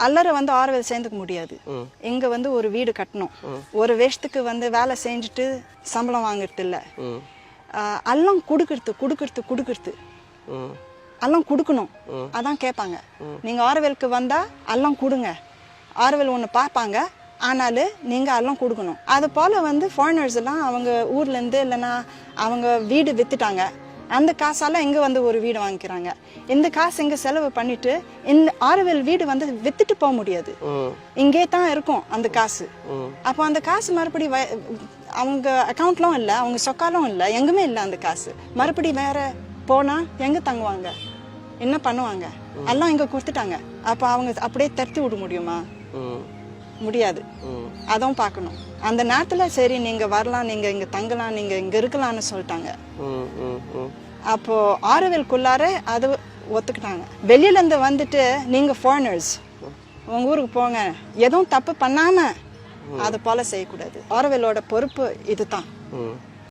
அல்லற வந்து ஆறுவேல் சேர்ந்துக்க முடியாது. இங்க வந்து ஒரு வீடு கட்டணும், ஒரு வருஷத்துக்கு வந்து வேலை செஞ்சுட்டு சம்பளம் வாங்குறது இல்லை. எல்லாம் கொடுக்கறது எல்லாம் கொடுக்கணும். அதான் கேட்பாங்க, நீங்க ஆறுவேலுக்கு வந்தா எல்லாம் கொடுங்க, ஆறுவேல் ஒன்று பார்ப்பாங்க, ஆனாலும் நீங்க எல்லாம் கொடுக்கணும். அது போல வந்து ஃபாரினர்ஸ் எல்லாம் அவங்க ஊர்ல இருந்து இல்லைன்னா அவங்க வீடு வித்துட்டாங்க, அந்த காசால இங்க வந்து ஒரு வீடு வாங்கிக்கிறாங்க. இந்த காசு இங்க செலவு பண்ணிட்டு இந்த ஆறுவேல் வீடு வந்து வித்துட்டு போக முடியாது, இங்கே தான் இருக்கும் அந்த காசு. அப்போ அந்த காசு மறுபடி அவங்க அக்கௌண்ட்லும் இல்லை, அவங்க சொக்காலும் இல்லை, எங்குமே இல்லை. அந்த காசு மறுபடி வேற போனா எங்க தங்குவாங்க, என்ன பண்ணுவாங்க? எல்லாம் இங்க கொடுத்துட்டாங்க. அப்ப அவங்க அப்படியே தடுத்து விட முடியுமா? முடியாது. அதுவும் பார்க்கணும். அந்த நேரத்துல சரி நீங்க வரலாம், நீங்க இங்க தங்கலாம், நீங்க இங்க இருக்கலாம்னு சொல்லிட்டாங்க. அப்போ ஆறுவேலுக்குள்ளார அது ஒத்துக்கிட்டாங்க. வெளியில இருந்து வந்துட்டு நீங்க ஃபாரினர்ஸ் உங்க ஊருக்கு போங்க, எதுவும் தப்பு பண்ணாம அது போல செய்யக்கூடாது. ஆறுவேலோட பொறுப்பு இதுதான்.